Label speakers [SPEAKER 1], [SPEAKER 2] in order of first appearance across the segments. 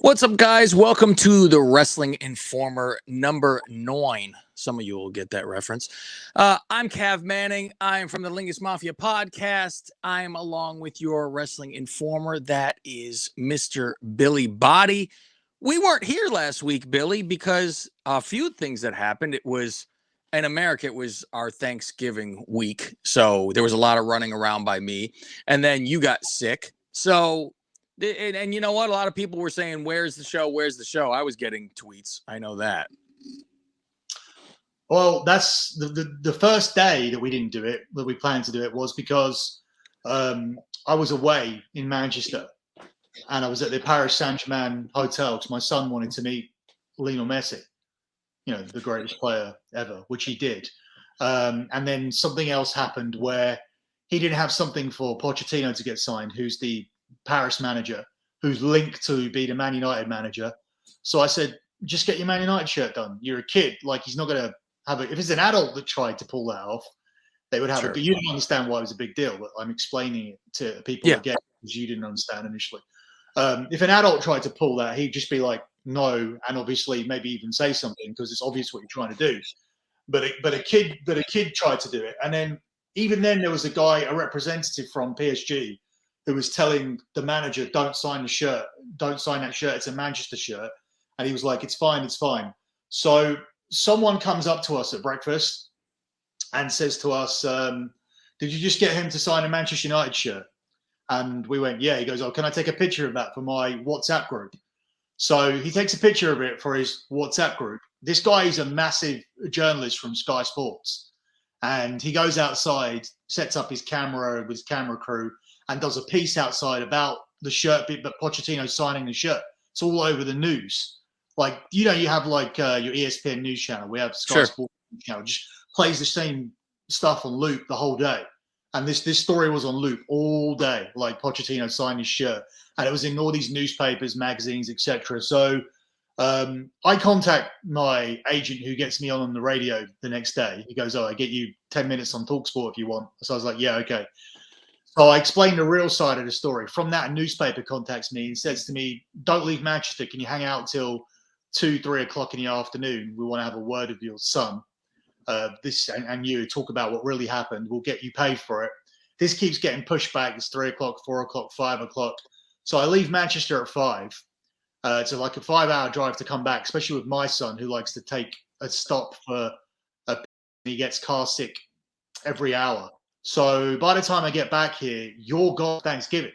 [SPEAKER 1] What's up, guys? Welcome to the Wrestling Informer number 9. Some of you will get that reference. I'm Cav Manning. I'm from the Lingus Mafia podcast. I'm along with your Wrestling Informer. That is Mr. Billy Body. We weren't here last week, Billy, because a few things that happened. It was, in America, it was our Thanksgiving week. So there was a lot of running around by me. And then you got sick. So... And you know what? A lot of people were saying, where's the show? Where's the show? I was getting tweets. I know that.
[SPEAKER 2] Well, that's the first day that we didn't do it, that we planned to do it, was because I was away in Manchester and I was at the Paris Saint-Germain hotel because my son wanted to meet Lionel Messi, the greatest player ever, which he did. And then something else happened where he didn't have something for Pochettino to get signed, who's the Paris manager, who's linked to be the Man United manager. So I said, just get your Man United shirt done. You're a kid. Like, he's not going to have it. If it's an adult that tried to pull that off, they would have it. But you didn't understand why it was a big deal. But I'm explaining it to people again because you didn't understand initially. If an adult tried to pull that, he'd just be like, no, and obviously maybe even say something because it's obvious what you're trying to do. But a kid tried to do it. And then even then there was a representative from PSG who was telling the manager, don't sign the shirt. Don't sign that shirt. It's a Manchester shirt. And he was like, it's fine. It's fine. So someone comes up to us at breakfast and says to us, did you just get him to sign a Manchester United shirt? And we went, yeah. He goes, oh, can I take a picture of that for my WhatsApp group? So he takes a picture of it for his WhatsApp group. This guy is a massive journalist from Sky Sports. And he goes outside, sets up his camera with his camera crew, and does a piece outside about the shirt, but Pochettino signing the shirt. It's all over the news. Like, you have like your ESPN news channel. We have Sky Sports news channel. Just plays the same stuff on loop the whole day. And this story was on loop all day, like Pochettino signed his shirt. And it was in all these newspapers, magazines, etc. So I contact my agent who gets me on the radio the next day. He goes, oh, I get you 10 minutes on TalkSport if you want. So I was like, yeah, okay. So I explained the real side of the story. From that, a newspaper contacts me and says to me, don't leave Manchester. Can you hang out till 2, 3 o'clock in the afternoon? We want to have a word with your son. And you talk about what really happened. We'll get you paid for it. This keeps getting pushed back. It's 3 o'clock, 4 o'clock, 5 o'clock. So I leave Manchester at 5. It's like a 5-hour drive to come back, especially with my son who likes to take a stop for he gets car sick every hour. So by the time I get back here, you're gone Thanksgiving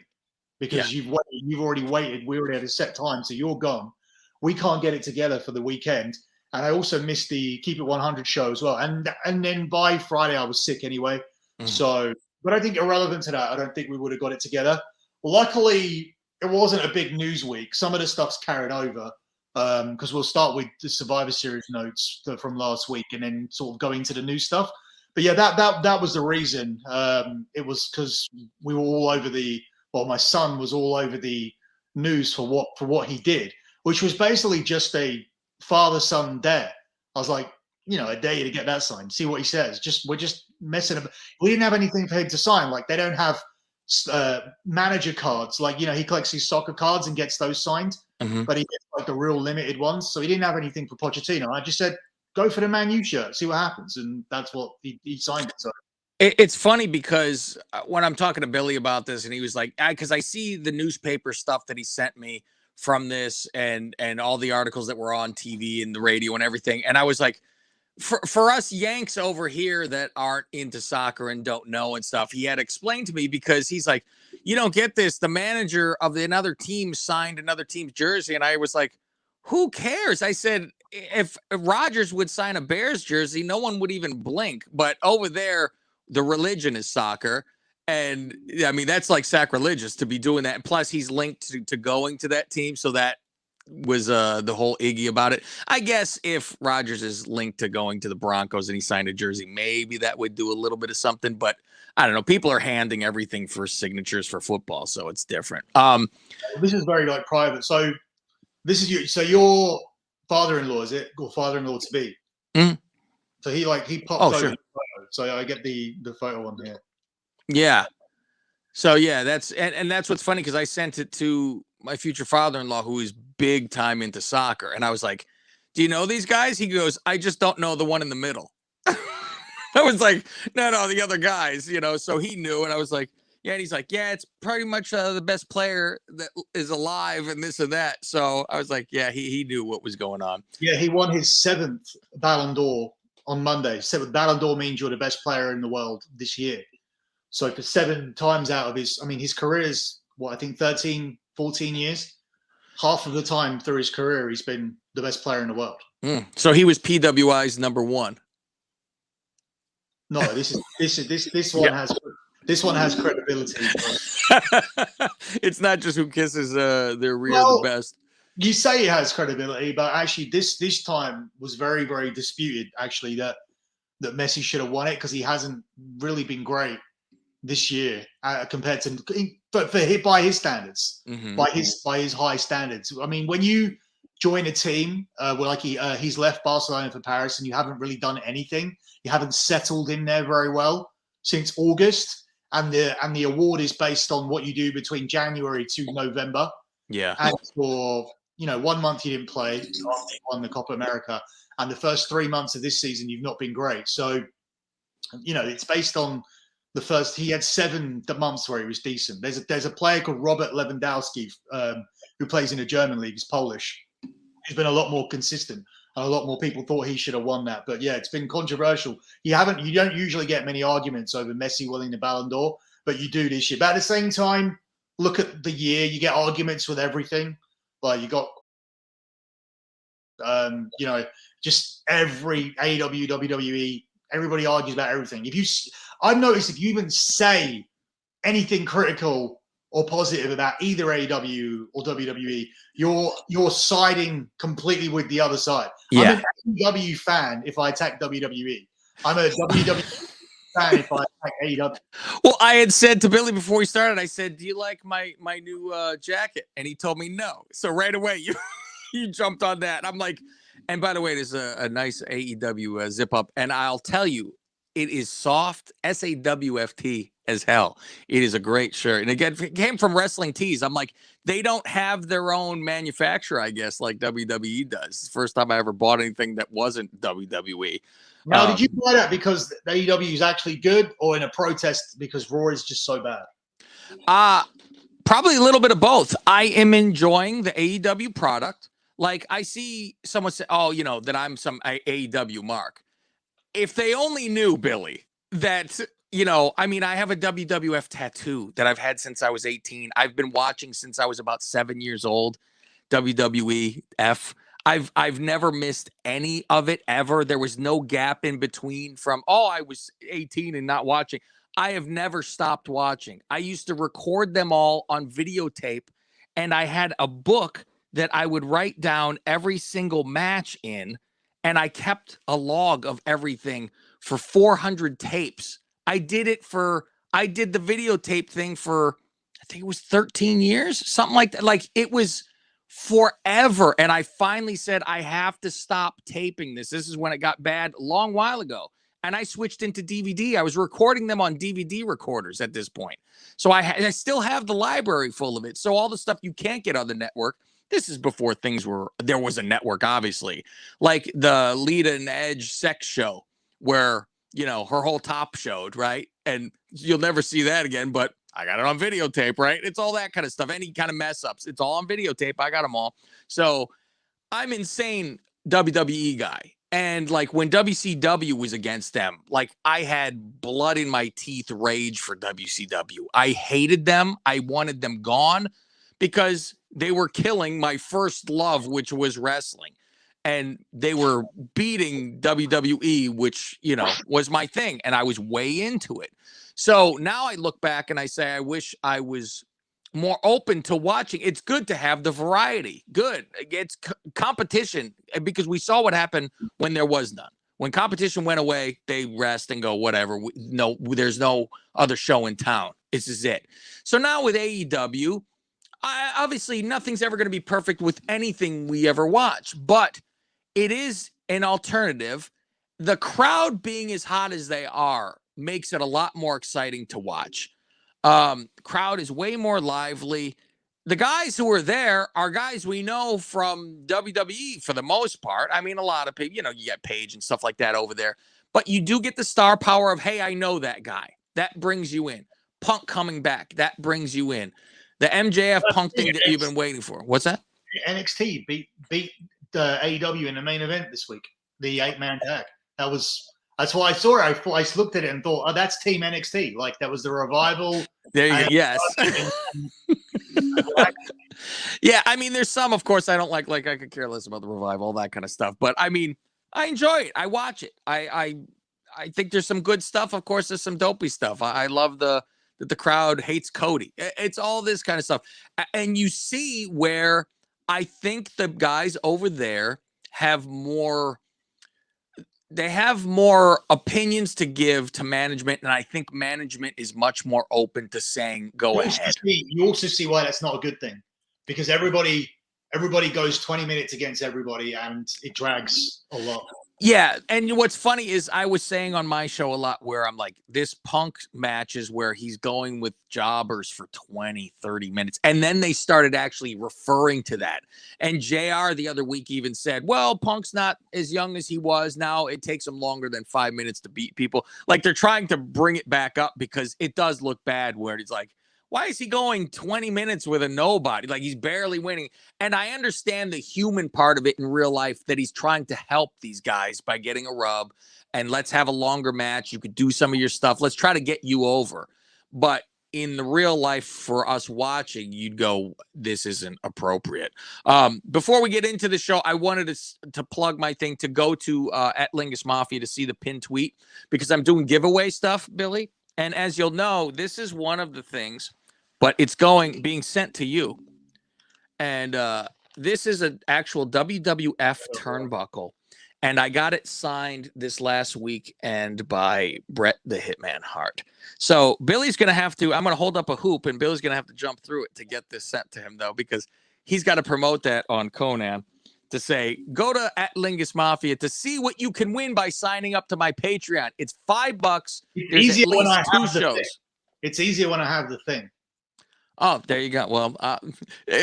[SPEAKER 2] because you've already waited. We already had a set time, so you're gone. We can't get it together for the weekend. And I also missed the Keep It 100 show as well. And then by Friday, I was sick anyway. So, but I think irrelevant to that, I don't think we would have got it together. Luckily, it wasn't a big news week. Some of the stuff's carried over because we'll start with the Survivor Series notes from last week and then sort of go into the new stuff. But yeah, that was the reason. It was because we were all over my son was all over the news for what he did, which was basically just a father-son dare. I was like, I dare you to get that signed. See what he says. We're just messing up. We didn't have anything for him to sign. Like, they don't have manager cards. Like, he collects his soccer cards and gets those signed, but he gets like the real limited ones. So he didn't have anything for Pochettino. I just said, go for the Man U shirt, see what happens. And that's what he signed it. So
[SPEAKER 1] it's funny because when I'm talking to Billy about this, and he was like, because I see the newspaper stuff that he sent me from this and all the articles that were on TV and the radio and everything. And I was like, for us Yanks over here that aren't into soccer and don't know and stuff, he had explained to me because he's like, you don't get this. The manager of another team signed another team's jersey. And I was like, who cares? I said, if Rodgers would sign a Bears jersey, no one would even blink. But over there, the religion is soccer. And I mean, that's like sacrilegious to be doing that. And plus, he's linked to going to that team. So that was the whole Iggy about it. I guess if Rodgers is linked to going to the Broncos and he signed a jersey, maybe that would do a little bit of something. But I don't know. People are handing everything for signatures for football. So it's different.
[SPEAKER 2] This is very private. So this is you. So your father-in-law, is it? Or father-in-law to be? So he popped over the photo. So I get the photo on here.
[SPEAKER 1] Yeah. So yeah, that's what's funny because I sent it to my future father-in-law, who is big time into soccer. And I was like, do you know these guys? He goes, I just don't know the one in the middle. I was like, no, the other guys, so he knew. And I was like, yeah. And he's like, yeah, it's pretty much the best player that is alive and this and that. So I was like, yeah, he knew what was going on.
[SPEAKER 2] Yeah, he won his 7th Ballon d'Or on Monday. 7th Ballon d'Or means you're the best player in the world this year. So for 7 times out of his career is, I think 13, 14 years. Half of the time through his career, he's been the best player in the world.
[SPEAKER 1] So he was PWI's number 1.
[SPEAKER 2] No, this one has credibility.
[SPEAKER 1] It's not just who kisses their rear the best.
[SPEAKER 2] You say it has credibility, but actually this time was very, very disputed. Actually, that Messi should have won it because he hasn't really been great this year compared to, but by his standards, by his high standards. I mean, when you join a team he's left Barcelona for Paris, and you haven't really done anything, you haven't settled in there very well since August, and the award is based on what you do between January to November. Yeah, and for 1 month you didn't play after you won the Copa America, and the first 3 months of this season you've not been great. So it's based on the first. He had 7 months where he was decent. There's a player called Robert Lewandowski who plays in the German league. He's Polish. He's been a lot more consistent, and a lot more people thought he should have won that. But yeah, it's been controversial. You don't usually get many arguments over Messi winning the Ballon d'Or, but you do this year. But at the same time, look at the year. You get arguments with everything. Like you got, just every AEW, WWE, everybody argues about everything. I've noticed if you even say anything critical or positive about either AEW or WWE, you're siding completely with the other side. Yeah. I'm an AEW fan if I attack WWE. I'm a WWE fan if I attack AEW.
[SPEAKER 1] Well, I had said to Billy before we started, I said, do you like my new jacket? And he told me no. So right away, you jumped on that. I'm like, and by the way, there's a nice AEW zip up. And I'll tell you, it is soft, SAWFT as hell. It is a great shirt. And again, it came from Wrestling Tees. I'm like, they don't have their own manufacturer, I guess, like WWE does. It's the first time I ever bought anything that wasn't WWE.
[SPEAKER 2] Now, did you buy that because the AEW is actually good, or in a protest because Raw is just so bad?
[SPEAKER 1] Probably a little bit of both. I am enjoying the AEW product. Like, I see someone say, that I'm some AEW mark. If they only knew, Billy, that, I have a WWF tattoo that I've had since I was 18. I've been watching since I was about 7 years old. WWF. I've never missed any of it ever. There was no gap in between from, I was 18 and not watching. I have never stopped watching. I used to record them all on videotape, and I had a book that I would write down every single match in, and I kept a log of everything for 400 tapes. I did the videotape thing for, I think it was 13 years, something like that. Like, it was forever. And I finally said, I have to stop taping this. This is when it got bad a long while ago. And I switched into DVD. I was recording them on DVD recorders at this point. So I still have the library full of it. So all the stuff you can't get on the network. This is before there was a network, obviously. Like the Lita and Edge sex show where, her whole top showed, right? And you'll never see that again, but I got it on videotape, right? It's all that kind of stuff. Any kind of mess ups. It's all on videotape. I got them all. So I'm insane WWE guy. And like when WCW was against them, like I had blood in my teeth rage for WCW. I hated them. I wanted them gone because they were killing my first love, which was wrestling. And they were beating WWE, which, was my thing. And I was way into it. So now I look back and I say, I wish I was more open to watching. It's good to have the variety. Good. It's competition, because we saw what happened when there was none. When competition went away, they rest and go, whatever. No, there's no other show in town. This is it. So now with AEW, obviously nothing's ever going to be perfect with anything we ever watch, but it is an alternative. The crowd being as hot as they are makes it a lot more exciting to watch. Crowd is way more lively. the guys who are there are guys we know from WWE for the most part. I mean, a lot of people, you get Paige and stuff like that over there, but you do get the star power of, hey, I know that guy. That brings you in. Punk coming back, that brings you in. The MJF Punk thing that you've been waiting for. What's that?
[SPEAKER 2] NXT beat AEW in the main event this week, the 8-man tag. That's why I saw it. I looked at it and thought, oh, that's Team NXT. Like, that was the revival.
[SPEAKER 1] There you go. Yes. Yeah, I mean, there's some, of course, I don't like I could care less about the revival, all that kind of stuff. But I mean, I enjoy it. I watch it. I think there's some good stuff. Of course, there's some dopey stuff. I love that the crowd hates Cody. It's all this kind of stuff. And you see where I think the guys over there have more opinions to give to management, and I think management is much more open to saying, go ahead.
[SPEAKER 2] You also see why that's not a good thing, because everybody goes 20 minutes against everybody, and it drags a lot.
[SPEAKER 1] Yeah, and what's funny is I was saying on my show a lot where I'm like, this Punk match is where he's going with jobbers for 20, 30 minutes. And then they started actually referring to that. And JR the other week even said, well, Punk's not as young as he was. Now it takes him longer than 5 minutes to beat people. Like, they're trying to bring it back up because it does look bad where he's like, why is he going 20 minutes with a nobody? Like, he's barely winning. And I understand the human part of it in real life, that he's trying to help these guys by getting a rub, and let's have a longer match. You could do some of your stuff. Let's try to get you over. But in the real life, for us watching, you'd go, this isn't appropriate. Before we get into the show, I wanted to plug my thing to go to at Lingus Mafia to see the pinned tweet, because I'm doing giveaway stuff, Billy. And as you'll know, this is one of the things, but it's being sent to you. And this is an actual WWF turnbuckle. And I got it signed this last week and by Bret the Hitman Hart. So Billy's going to I'm going to hold up a hoop, and Billy's going to have to jump through it to get this sent to him, though, because he's got to promote that on Conan to say, go to at Lingus Mafia to see what you can win by signing up to my Patreon. It's $5. There's at least 2 shows.
[SPEAKER 2] It's easier when I have the thing.
[SPEAKER 1] Oh, there you go. Well,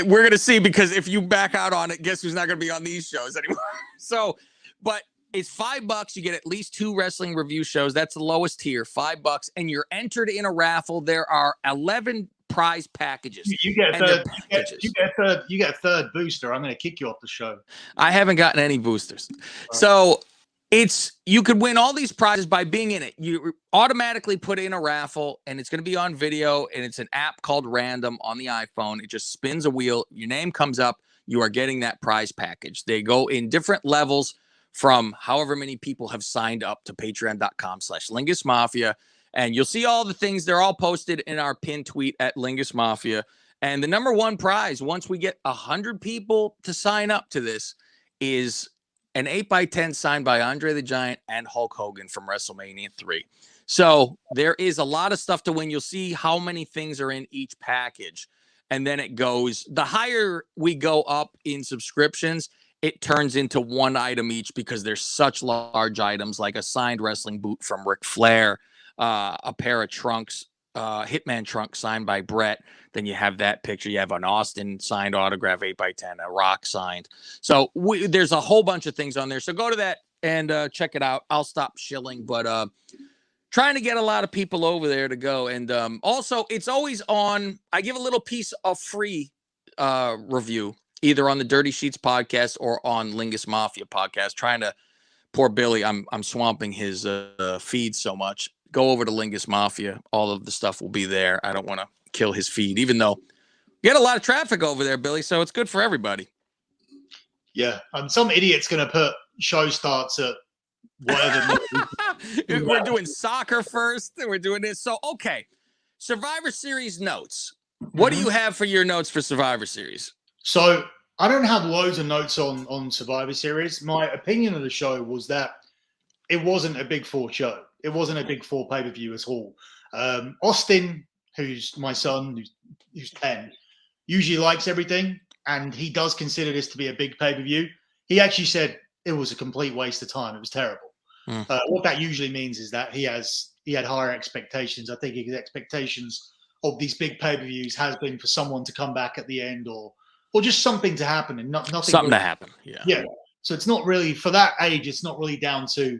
[SPEAKER 1] we're going to see, because if you back out on it, guess who's not going to be on these shows anymore? So, but it's $5. You get at least 2 wrestling review shows. That's the lowest tier, $5, and you're entered in a raffle. There are 11 prize packages.
[SPEAKER 2] You get a third booster. I'm going to kick you off the show.
[SPEAKER 1] I haven't gotten any boosters. So you could win all these prizes by being in it. You automatically put in a raffle, and it's going to be on video, and it's an app called Random on the iPhone. It just spins a wheel. Your name comes up. You are getting that prize package. They go in different levels from however many people have signed up to patreon.com/Lingus Mafia. And you'll see all the things. They're all posted in our pinned tweet at Lingus Mafia. And the number one prize, once we get 100 people to sign up to this, is an 8x10 signed by Andre the Giant and Hulk Hogan from WrestleMania 3. So there is a lot of stuff to win. You'll see how many things are in each package. And then it goes, the higher we go up in subscriptions, it turns into one item each, because there's such large items, like a signed wrestling boot from Ric Flair, a pair of trunks, Hitman trunks signed by Bret. Then you have that picture. You have an Austin signed autograph 8x10, a Rock signed. So there's a whole bunch of things on there. So go to that and check it out. I'll stop shilling, but trying to get a lot of people over there to go. And also, it's always on. I give a little piece of free review, either on the Dirty Sheets podcast or on Lingus Mafia podcast. Trying to, poor Billy, I'm swamping his feed so much. Go over to Lingus Mafia. All of the stuff will be there. I don't want to kill his feed, even though you get a lot of traffic over there, Billy. So it's good for everybody.
[SPEAKER 2] Yeah, some idiot's going to put show starts at whatever.
[SPEAKER 1] We're doing soccer first. We're doing this. So, okay. Survivor Series notes. What do you have for your notes for Survivor Series?
[SPEAKER 2] So I don't have loads of notes on Survivor Series. My opinion of the show was that it wasn't a Big Four show. It wasn't a Big Four pay-per-view at all. Austin, who's my son, who's 10, usually likes everything, and he does consider this to be a big pay-per-view. He actually said it was a complete waste of time. It was terrible. What that usually means is that he had higher expectations. I think his expectations of these big pay-per-views has been for someone to come back at the end, or just something to happen, and nothing.
[SPEAKER 1] Something to happen. Yeah.
[SPEAKER 2] Yeah. So it's not really, for that age, it's not really down to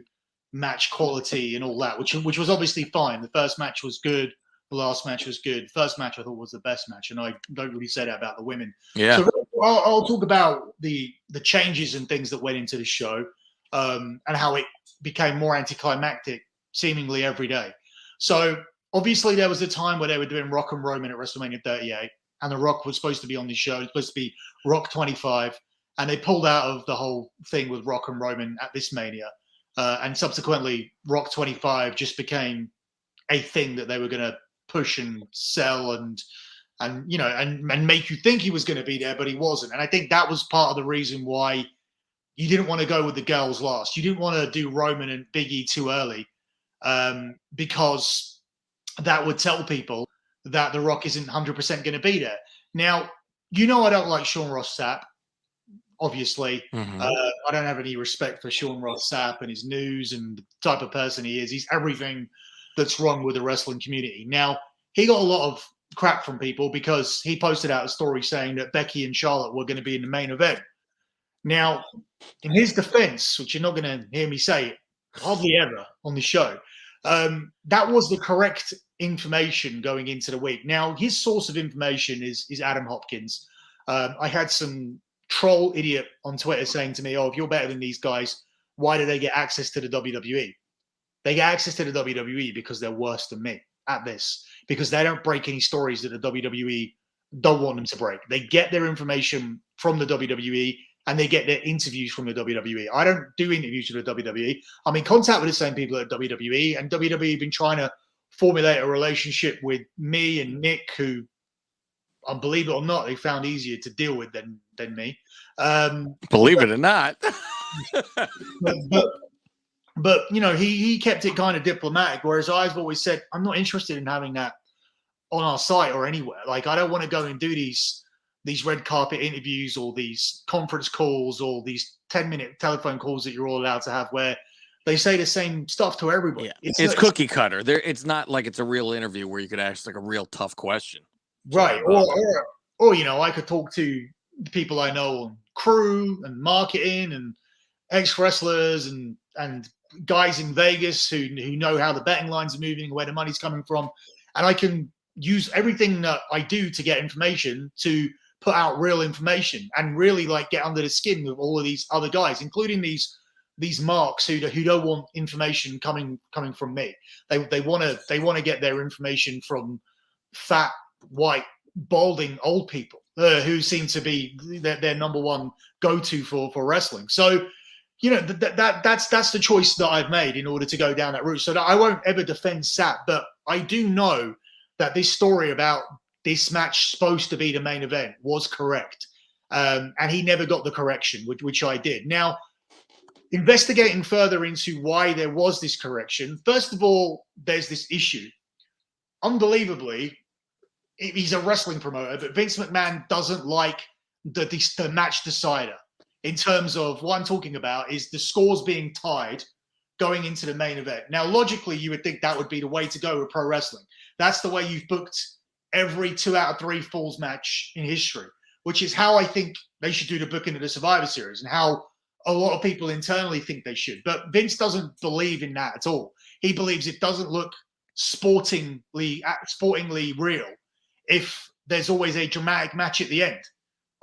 [SPEAKER 2] match quality and all that, which was obviously fine. The first match was good. The last match was good. The first match I thought was the best match, and I don't really say that about the women.
[SPEAKER 1] Yeah.
[SPEAKER 2] So I'll talk about the changes and things that went into the show, and how it became more anticlimactic seemingly every day. So obviously there was a time where they were doing Rock and Roman at WrestleMania 38, and The Rock was supposed to be on the show. It was supposed to be Rock 25, and they pulled out of the whole thing with Rock and Roman at this Mania. And subsequently, Rock 25 just became a thing that they were going to push and sell and make you think he was going to be there, but he wasn't. And I think that was part of the reason why you didn't want to go with the girls last. You didn't want to do Roman and Big E too early, because that would tell people that The Rock isn't 100% going to be there. Now, I don't like Sean Ross Sapp. Obviously, I don't have any respect for Sean Ross Sapp and his news and the type of person he is. He's everything that's wrong with the wrestling community. Now, he got a lot of crap from people because he posted out a story saying that Becky and Charlotte were going to be in the main event. Now, in his defense, which you're not going to hear me say hardly ever on the show, that was the correct information going into the week. Now, his source of information is Adam Hopkins. I had some troll idiot on Twitter saying to me, "Oh, if you're better than these guys, why do they get access to the WWE?" They get access to the WWE because they're worse than me at this, because they don't break any stories that the WWE don't want them to break. They get their information from the WWE and they get their interviews from the WWE. I don't do interviews with the WWE. I'm in contact with the same people at WWE, and WWE have been trying to formulate a relationship with me and Nick, who, believe it or not, they found easier to deal with than me.
[SPEAKER 1] Believe it or not.
[SPEAKER 2] But he kept it kind of diplomatic, whereas I've always said I'm not interested in having that on our site or anywhere. Like, I don't want to go and do these red carpet interviews or these conference calls or these 10-minute telephone calls that you're all allowed to have where they say the same stuff to everybody.
[SPEAKER 1] Yeah. It's cookie cutter. It's not like it's a real interview where you could ask like a real tough question.
[SPEAKER 2] Right. Or I could talk to the people I know on crew and marketing and ex-wrestlers and guys in Vegas who know how the betting lines are moving, where the money's coming from. And I can use everything that I do to get information to put out real information and really get under the skin of all of these other guys, including these marks who don't want information coming from me. They want to get their information from fat, white, balding old people who seem to be their number one go-to for wrestling. So, that's the choice that I've made in order to go down that route. So that I won't ever defend Sapp, but I do know that this story about this match supposed to be the main event was correct. And he never got the correction, which I did. Now, investigating further into why there was this correction, first of all, there's this issue. Unbelievably, he's a wrestling promoter, but Vince McMahon doesn't like the match decider. In terms of what I'm talking about is the scores being tied going into the main event. Now, logically, you would think that would be the way to go with pro wrestling. That's the way you've booked every 2 out of 3 falls match in history, which is how I think they should do the booking of the Survivor Series and how a lot of people internally think they should. But Vince doesn't believe in that at all. He believes it doesn't look sportingly real if there's always a dramatic match at the end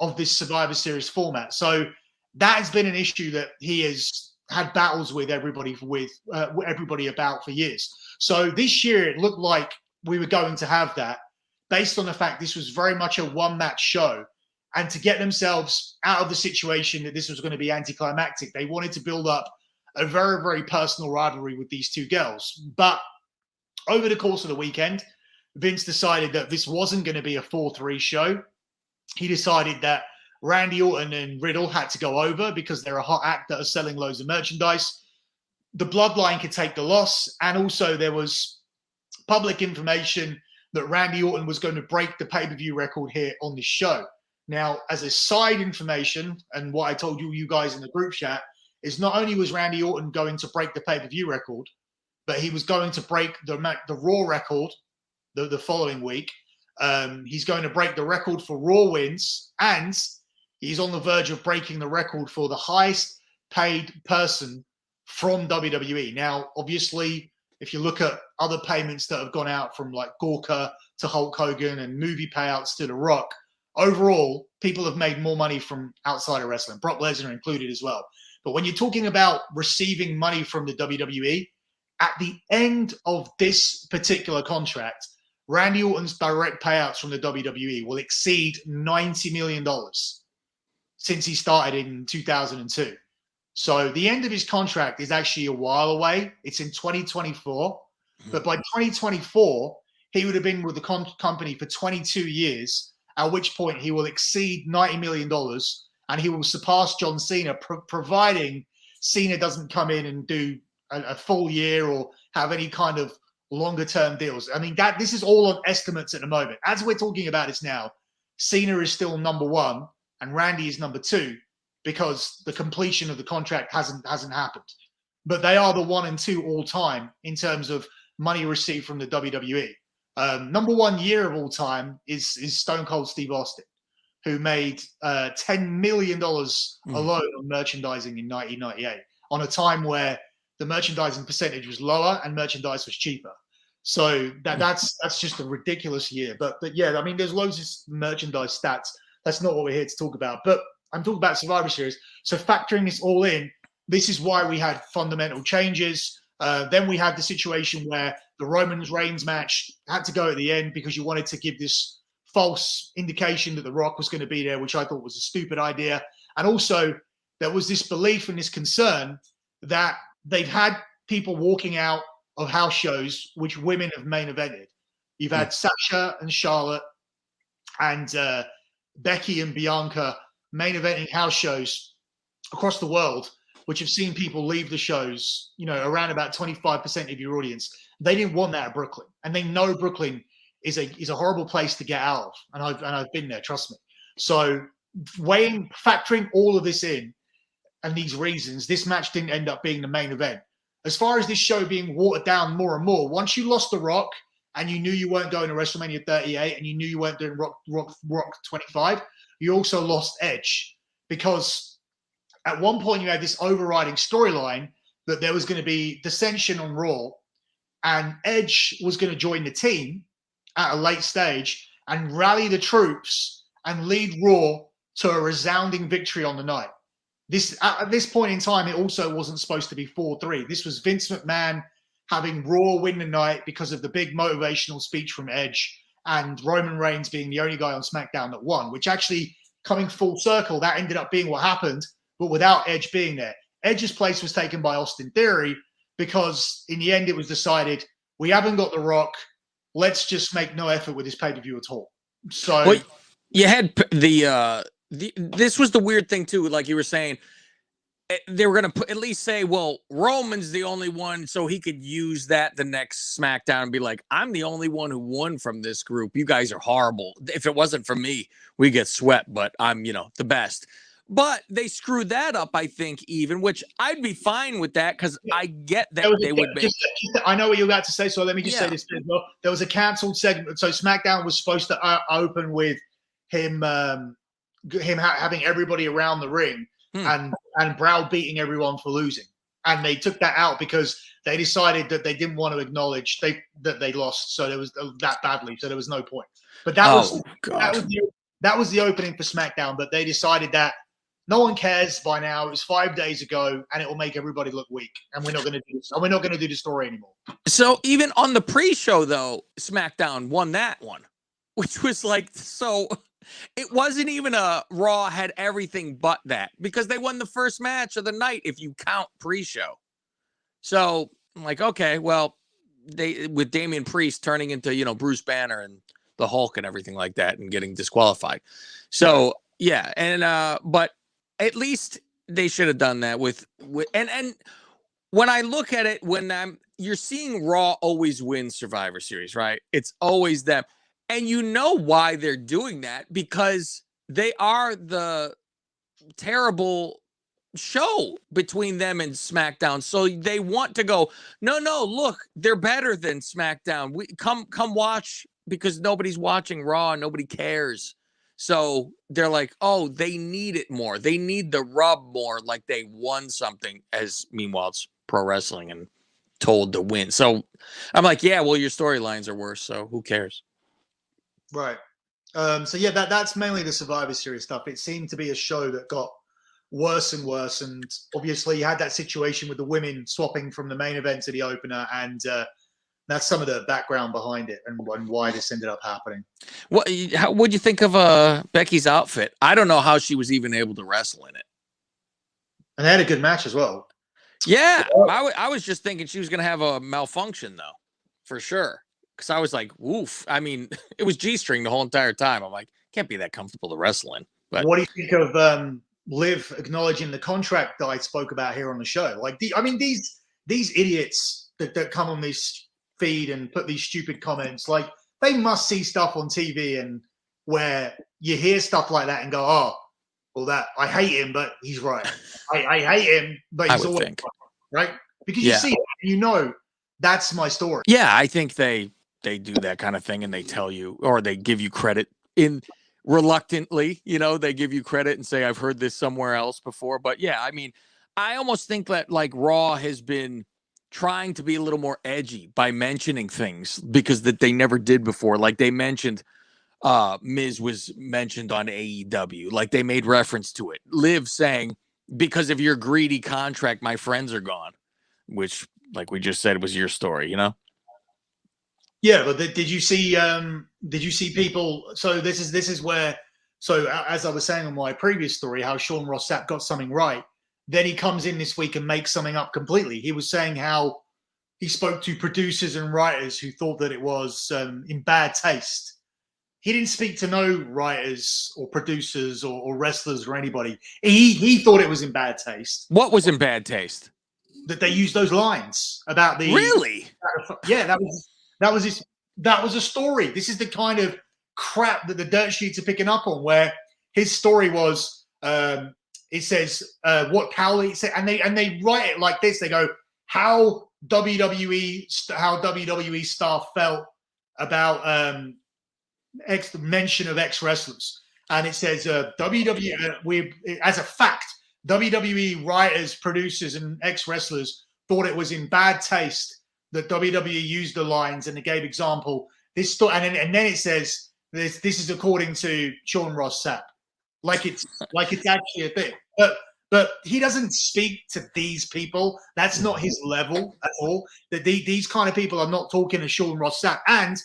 [SPEAKER 2] of this Survivor Series format. So that has been an issue that he has had battles with everybody about for years. So this year it looked like we were going to have that, based on the fact this was very much a one-match show. And to get themselves out of the situation that this was going to be anticlimactic, they wanted to build up a very, very personal rivalry with these two girls. But over the course of the weekend, Vince decided that this wasn't going to be a 4-3 show. He decided that Randy Orton and Riddle had to go over because they're a hot act that are selling loads of merchandise. The Bloodline could take the loss. And also there was public information that Randy Orton was going to break the pay-per-view record here on this show. Now, as a side information, and what I told you guys in the group chat, is not only was Randy Orton going to break the pay-per-view record, but he was going to break the Raw record the following week. He's going to break the record for Raw wins, and he's on the verge of breaking the record for the highest paid person from WWE. Now, obviously, if you look at other payments that have gone out from like Gorka to Hulk Hogan and movie payouts to The Rock, overall, people have made more money from outside of wrestling, Brock Lesnar included as well. But when you're talking about receiving money from the WWE, at the end of this particular contract, Randy Orton's direct payouts from the WWE will exceed $90 million since he started in 2002. So the end of his contract is actually a while away. It's in 2024. But by 2024, he would have been with the company for 22 years, at which point he will exceed $90 million and he will surpass John Cena, providing Cena doesn't come in and do a full year or have any kind of longer-term deals. I mean, this is all on estimates at the moment. As we're talking about this now, Cena is still number one and Randy is number two, because the completion of the contract hasn't happened. But they are the 1 and 2 all time in terms of money received from the WWE. Number one year of all time is Stone Cold Steve Austin, who made $10 million alone on merchandising in 1998, on a time where the merchandising percentage was lower and merchandise was cheaper. So that's just a ridiculous year. But yeah, I mean, there's loads of merchandise stats. That's not what we're here to talk about. But I'm talking about Survivor Series. So factoring this all in, this is why we had fundamental changes. Then we had the situation where the Roman Reigns match had to go at the end because you wanted to give this false indication that The Rock was going to be there, which I thought was a stupid idea. And also, there was this belief and this concern that they've had people walking out of house shows which women have main evented. You've had Sasha and Charlotte and Becky and Bianca main eventing house shows across the world, which have seen people leave the shows, around about 25% of your audience. They didn't want that at Brooklyn. And they know Brooklyn is a horrible place to get out of. And I've been there, trust me. So factoring all of this in and these reasons, this match didn't end up being the main event. As far as this show being watered down more and more, once you lost The Rock and you knew you weren't going to WrestleMania 38 and you knew you weren't doing Rock 25, you also lost Edge, because at one point you had this overriding storyline that there was going to be dissension on Raw and Edge was going to join the team at a late stage and rally the troops and lead Raw to a resounding victory on the night. At this point in time, it also wasn't supposed to be 4-3. This was Vince McMahon having Raw win the night because of the big motivational speech from Edge, and Roman Reigns being the only guy on SmackDown that won, which actually, coming full circle, that ended up being what happened, but without Edge being there. Edge's place was taken by Austin Theory because in the end it was decided, we haven't got The Rock, let's just make no effort with this pay-per-view at all. So
[SPEAKER 1] well, you had this was the weird thing too, like you were saying, they were going to at least say, well, Roman's the only one, so he could use that the next SmackDown and be like, I'm the only one who won from this group. You guys are horrible. If it wasn't for me, we get swept, but I'm, the best. But they screwed that up, I think, even, which I'd be fine with that because I get that they would make.
[SPEAKER 2] I know what you're about to say, so let me just say this as well. There was a cancelled segment. So SmackDown was supposed to open with him having everybody around the ring and browbeating everyone for losing. And they took that out because they decided that they didn't want to acknowledge that they lost. So there was that badly. So there was no point. But that was the opening for SmackDown. But they decided that no one cares by now. It was 5 days ago, and it will make everybody look weak. And we're not going to do this. And we're not going to do the story anymore.
[SPEAKER 1] So even on the pre-show, though, SmackDown won that one, which was like so. It wasn't even a Raw had everything but that, because they won the first match of the night if you count pre-show. So I'm like, okay, well, they with Damian Priest turning into Bruce Banner and the Hulk and everything like that and getting disqualified. So yeah, and but at least they should have done that with and when I look at it, you're seeing Raw always win Survivor Series, right? It's always them. And you know why they're doing that, because they are the terrible show between them and SmackDown. So they want to go, no, look, they're better than SmackDown. We come watch because nobody's watching Raw, nobody cares. So they're like, oh, they need it more. They need the rub more, like they won something. As meanwhile, it's pro wrestling and told to win. So I'm like, yeah, well, your storylines are worse. So who cares?
[SPEAKER 2] Right. So yeah, that's mainly the Survivor Series stuff. It seemed to be a show that got worse and worse, and obviously you had that situation with the women swapping from the main event to the opener, and that's some of the background behind it and why this ended up happening.
[SPEAKER 1] What'd you think of Becky's outfit? I don't know how she was even able to wrestle in it.
[SPEAKER 2] And they had a good match as well.
[SPEAKER 1] Yeah, I was just thinking she was going to have a malfunction, though, for sure. Because I was like, woof. I mean, it was G-string the whole entire time. I'm like, can't be that comfortable to wrestle in. But
[SPEAKER 2] what do you think of Liv acknowledging the contract that I spoke about here on the show? Like, these idiots that come on this feed and put these stupid comments, like, they must see stuff on TV and where you hear stuff like that and go, oh, well, that I hate him, but he's right. I hate him, but he's always right. Because you see it and you know that's my story.
[SPEAKER 1] Yeah, I think they do that kind of thing and they tell you, or they give you credit in reluctantly, they give you credit and say, I've heard this somewhere else before. But yeah, I mean, I almost think that like Raw has been trying to be a little more edgy by mentioning things because that they never did before. Like they mentioned Miz was mentioned on AEW. Like they made reference to it. Liv saying, because of your greedy contract, my friends are gone, which like we just said was your story,
[SPEAKER 2] Yeah, but did you see people? So this is where. So as I was saying on my previous story, how Sean Ross Sapp got something right. Then he comes in this week and makes something up completely. He was saying how he spoke to producers and writers who thought that it was in bad taste. He didn't speak to no writers or producers or wrestlers or anybody. He thought it was in bad taste.
[SPEAKER 1] What was in bad taste?
[SPEAKER 2] That they used those lines about the
[SPEAKER 1] really.
[SPEAKER 2] Yeah, that was a story. This is the kind of crap that the dirt sheets are picking up on. Where his story was, it says what Cowley said, and they write it like this. They go how WWE staff felt about mention of ex wrestlers, and it says WWE as a fact. WWE writers, producers, and ex wrestlers thought it was in bad taste that WWE used the lines, and they gave example. This story, and then it says this is according to Sean Ross Sapp, like it's actually a thing. But he doesn't speak to these people. That's not his level at all. That these kind of people are not talking to Sean Ross Sapp, and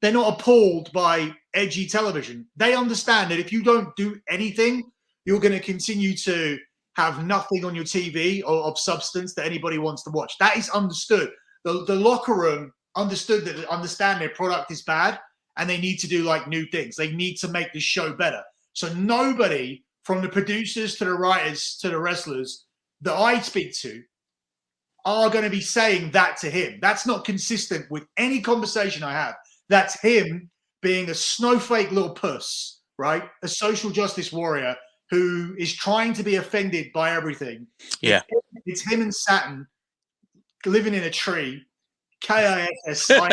[SPEAKER 2] they're not appalled by edgy television. They understand that if you don't do anything, you're going to continue to have nothing on your TV or of substance that anybody wants to watch. That is understood. The locker room understand their product is bad and they need to do like new things. They need to make the show better. So nobody from the producers to the writers to the wrestlers that I speak to are going to be saying that to him. That's not consistent with any conversation I have. That's him being a snowflake little puss, right? A social justice warrior who is trying to be offended by everything.
[SPEAKER 1] Yeah.
[SPEAKER 2] It's him and Saturn living in a tree, KISS, and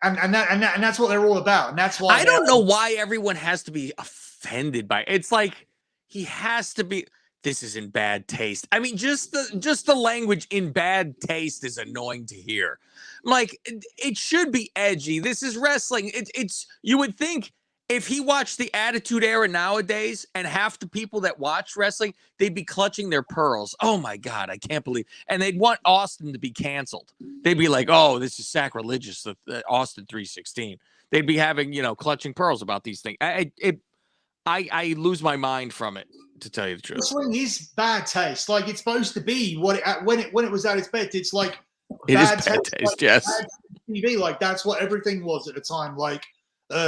[SPEAKER 2] that's what they're all about. And that's why
[SPEAKER 1] I don't know why everyone has to be offended by it. It's like he has to be. This is in bad taste. I mean, just the language in bad taste is annoying to hear. Like it should be edgy. This is wrestling. It's you would think. If he watched the Attitude Era nowadays and half the people that watch wrestling, they'd be clutching their pearls. Oh, my God, I can't believe. And they'd want Austin to be canceled. They'd be like, oh, this is sacrilegious, Austin 316. They'd be having, clutching pearls about these things. I lose my mind from it, to tell you the truth.
[SPEAKER 2] Wrestling is bad taste. Like, it's supposed to be when it was at its best. It's like
[SPEAKER 1] bad taste, like, yes.
[SPEAKER 2] Bad TV. Like, that's what everything was at the time. Like,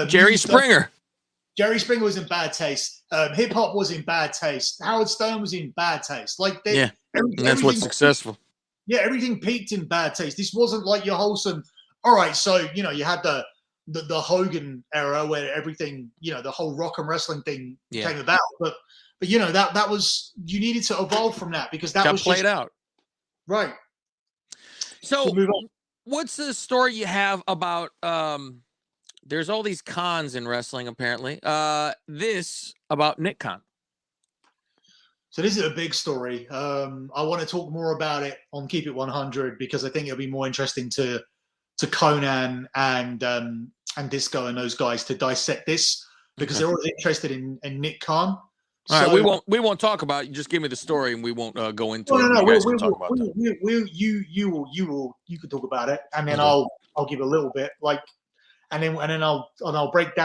[SPEAKER 1] Jerry Springer.
[SPEAKER 2] Jerry Springer was in bad taste. Hip hop was in bad taste. Howard Stern was in bad taste. Like,
[SPEAKER 1] and that's what's successful.
[SPEAKER 2] Yeah, everything peaked in bad taste. This wasn't like your wholesome. All right, so you had the Hogan era where everything, the whole rock and wrestling thing came about. But that was, you needed to evolve from that because that
[SPEAKER 1] got
[SPEAKER 2] was
[SPEAKER 1] played out.
[SPEAKER 2] Right.
[SPEAKER 1] So
[SPEAKER 2] move on.
[SPEAKER 1] what's the story you have about there's all these cons in wrestling apparently. This about Nick Khan.
[SPEAKER 2] So this is a big story. I want to talk more about it on Keep It 100 because I think it'll be more interesting to Conan and Disco and those guys to dissect this because they're always interested in Nick Khan.
[SPEAKER 1] All right, we won't talk about it. You just give me the story and we won't go into it.
[SPEAKER 2] No,
[SPEAKER 1] you guys can talk about that.
[SPEAKER 2] You could talk about it, and then I'll give a little bit and then I'll break it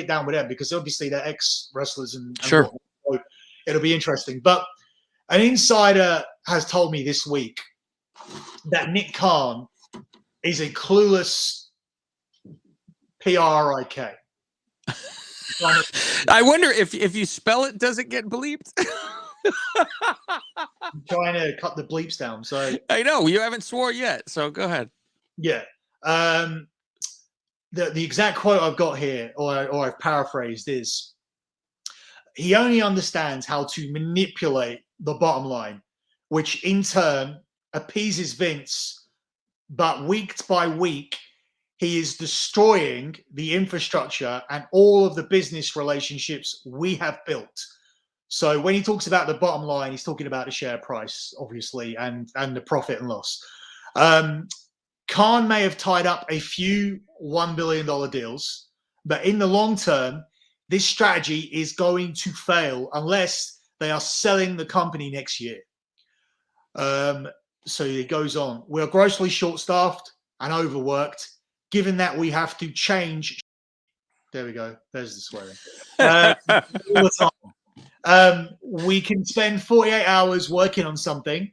[SPEAKER 2] down with them because obviously they're ex wrestlers and
[SPEAKER 1] sure.
[SPEAKER 2] So it'll be interesting. But an insider has told me this week that Nick Khan is a clueless PRIK.
[SPEAKER 1] I wonder if you spell it, does it get bleeped?
[SPEAKER 2] I'm trying to cut the bleeps down. So
[SPEAKER 1] I know you haven't swore yet. So go ahead.
[SPEAKER 2] Yeah. The exact quote I've got here, or I've paraphrased, is he only understands how to manipulate the bottom line, which in turn appeases Vince, but week by week, he is destroying the infrastructure and all of the business relationships we have built. So when he talks about the bottom line, he's talking about the share price, obviously, and the profit and loss. Khan may have tied up a few $1 billion deals, but in the long term, this strategy is going to fail unless they are selling the company next year. So it goes on. We are grossly short-staffed and overworked, given that we have to change. There we go. There's the swearing. All the time. We can spend 48 hours working on something,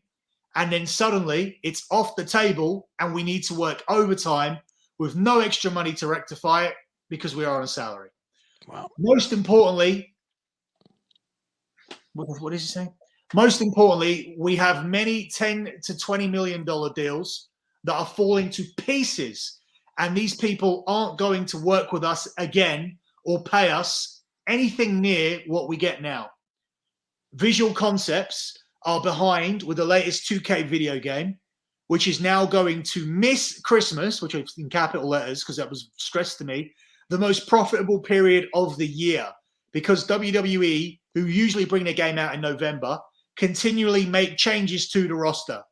[SPEAKER 2] and then suddenly it's off the table and we need to work overtime with no extra money to rectify it because we are on a salary.
[SPEAKER 1] Wow.
[SPEAKER 2] Most importantly, what is he saying? Most importantly, we have many $10 to $20 million deals that are falling to pieces, and these people aren't going to work with us again or pay us anything near what we get now. Visual Concepts are behind with the latest 2K video game, which is now going to miss Christmas, which is in capital letters because that was stressed to me, the most profitable period of the year, because WWE, who usually bring their game out in November, continually make changes to the roster.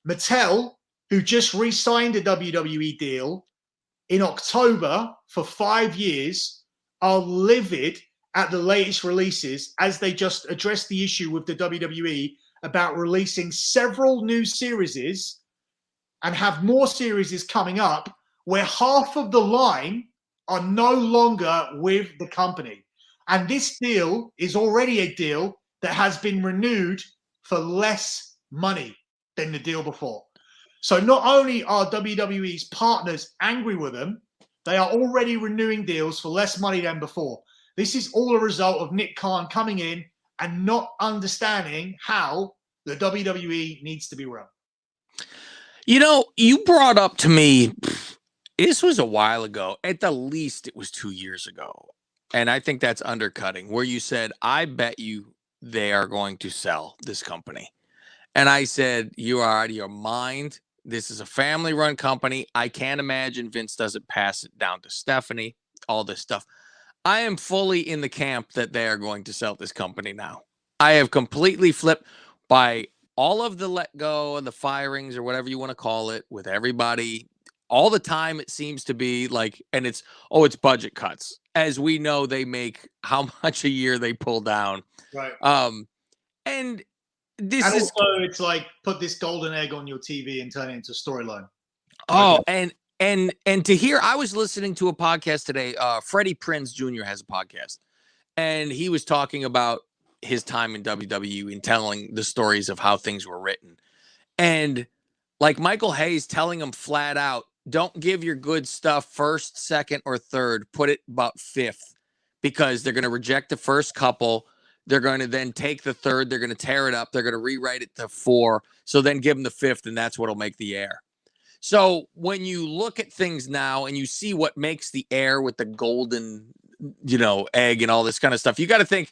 [SPEAKER 2] Mattel, who just re-signed a WWE deal in October for 5 years, are livid at the latest releases as they just addressed the issue with the WWE about releasing several new series and have more series coming up where half of the line are no longer with the company. And this deal is already a deal that has been renewed for less money than the deal before. So not only are WWE's partners angry with them, they are already renewing deals for less money than before. This is all a result of Nick Khan coming in and not understanding how the WWE needs to be run.
[SPEAKER 1] You know, you brought up to me, this was a while ago. At the least, it was 2 years ago. And I think that's undercutting, where you said, I bet you they are going to sell this company. And I said, you are out of your mind. This is a family-run company. I can't imagine Vince doesn't pass it down to Stephanie, all this stuff. I am fully in the camp that they are going to sell this company now. I have completely flipped by all of the let go and the firings or whatever you want to call it with everybody. All the time it seems to be like, and it's budget cuts. As we know, they make how much a year they pull down.
[SPEAKER 2] Right.
[SPEAKER 1] And
[SPEAKER 2] it's like put this golden egg on your TV and turn it into a storyline.
[SPEAKER 1] Oh, and to hear, I was listening to a podcast today. Freddie Prinze Jr. has a podcast, and he was talking about his time in WWE and telling the stories of how things were written. And like Michael Hayes telling him flat out, don't give your good stuff first, second, or third. Put it about fifth, because they're going to reject the first couple. They're going to then take the third. They're going to tear it up. They're going to rewrite it to 4. So then give them the fifth, and that's what'll make the air. So when you look at things now and you see what makes the air with the golden, egg and all this kind of stuff, you got to think,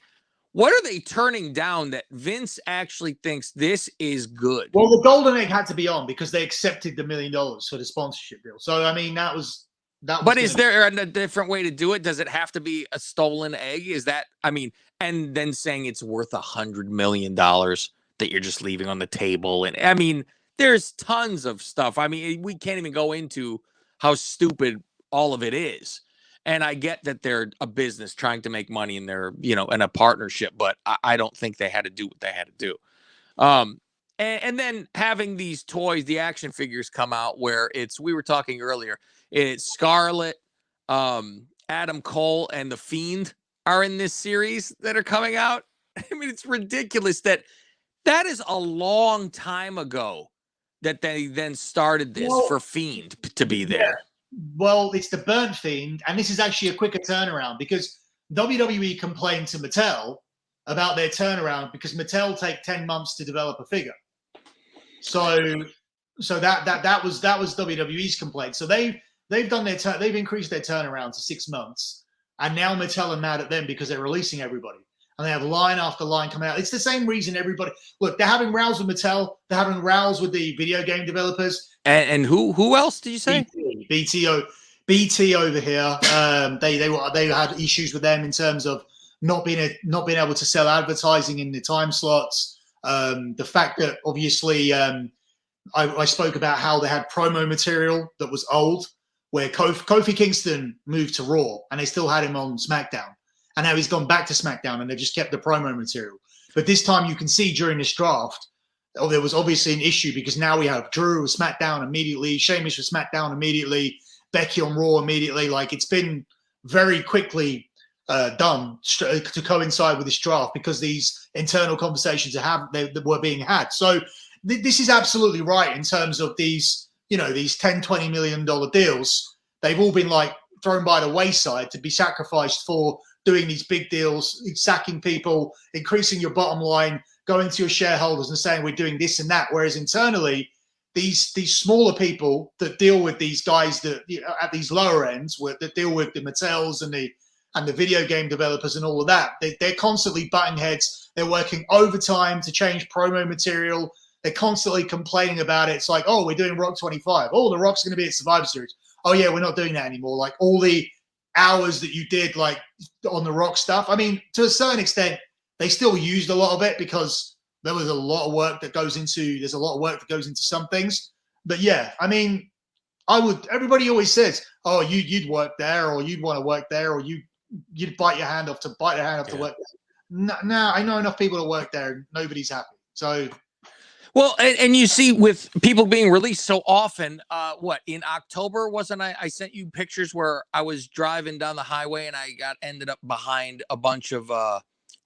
[SPEAKER 1] What are they turning down that Vince actually thinks this is good?
[SPEAKER 2] Well, the golden egg had to be on because they accepted the $1 million for the sponsorship deal. So I mean, that was.
[SPEAKER 1] But is there a different way to do it? Does it have to be a stolen egg? Is that, I mean, and then saying it's worth $100 million that you're just leaving on the table? And I mean, there's tons of stuff. I mean, we can't even go into how stupid all of it is. And I get that they're a business trying to make money and they're, you know, in a partnership, but I don't think they had to do what they had to do. And then having these toys, the action figures come out where we were talking earlier, it's Scarlet, Adam Cole, and The Fiend are in this series that are coming out. I mean, it's ridiculous that is a long time ago that they then started this for Fiend to be there.
[SPEAKER 2] Yeah. Well, it's the Burnt Fiend, and this is actually a quicker turnaround because WWE complained to Mattel about their turnaround because Mattel take 10 months to develop a figure. So that was WWE's complaint. So they've done they've increased their turnaround to 6 months, and now Mattel are mad at them because they're releasing everybody, and they have line after line coming out. It's the same reason everybody look. They're having rows with Mattel. They're having rows with the video game developers.
[SPEAKER 1] And who else did you say?
[SPEAKER 2] BT over here. They had issues with them in terms of not being able to sell advertising in the time slots. The fact that obviously I spoke about how they had promo material that was old, where Kofi Kingston moved to Raw and they still had him on SmackDown, and now he's gone back to SmackDown and they've just kept the promo material. But this time you can see during this draft, there was obviously an issue because now we have Drew with SmackDown immediately, Sheamus with SmackDown immediately, Becky on Raw immediately. Like, it's been very quickly done to coincide with this draft because these internal conversations were being had. So this is absolutely right in terms of these, you know, these $10, $20 million deals. They've all been like thrown by the wayside to be sacrificed for doing these big deals, sacking people, increasing your bottom line, going to your shareholders and saying we're doing this and that. Whereas internally, these smaller people that deal with these guys that, you know, at these lower ends, that deal with the Mattels and the video game developers and all of that, they're constantly butting heads. They're working overtime to change promo material. They're constantly complaining about it. It's like, oh, we're doing Rock 25. Oh, The Rock's going to be at Survivor Series. Oh, yeah, we're not doing that anymore. Like, all the hours that you did, like, on The Rock stuff. I mean, to a certain extent, they still used a lot of it because there was a lot of work that goes into, there's a lot of work that goes into some things. But yeah, I mean, everybody always says, oh, you'd work there, or you'd want to work there, or you'd bite your hand off to work there. No, I know enough people to work there and nobody's happy. So.
[SPEAKER 1] Well, and you see with people being released so often, in October, wasn't I? I sent you pictures where I was driving down the highway and I ended up behind a bunch of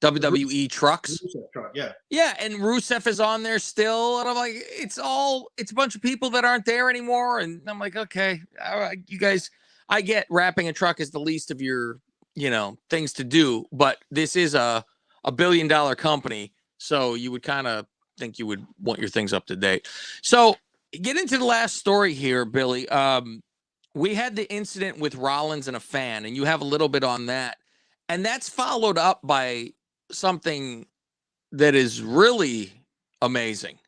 [SPEAKER 1] WWE trucks.
[SPEAKER 2] Truck, yeah.
[SPEAKER 1] Yeah, and Rusev is on there still, and I'm like, it's a bunch of people that aren't there anymore, and I'm like, okay, all right, you guys, I get wrapping a truck is the least of your, you know, things to do, but this is a $1 billion company, so you would kind of think you would want your things up to date. So get into the last story here, Billy. We had the incident with Rollins and a fan, and you have a little bit on that, and that's followed up by something that is really amazing.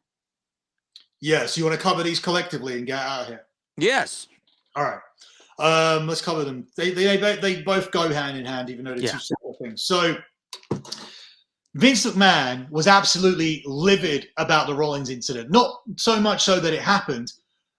[SPEAKER 2] Yes, you want to cover these collectively and get out of here?
[SPEAKER 1] Yes.
[SPEAKER 2] All right. Let's cover them. They both go hand in hand, even though they're two separate things. So Vince McMahon was absolutely livid about the Rollins incident. Not so much so that it happened,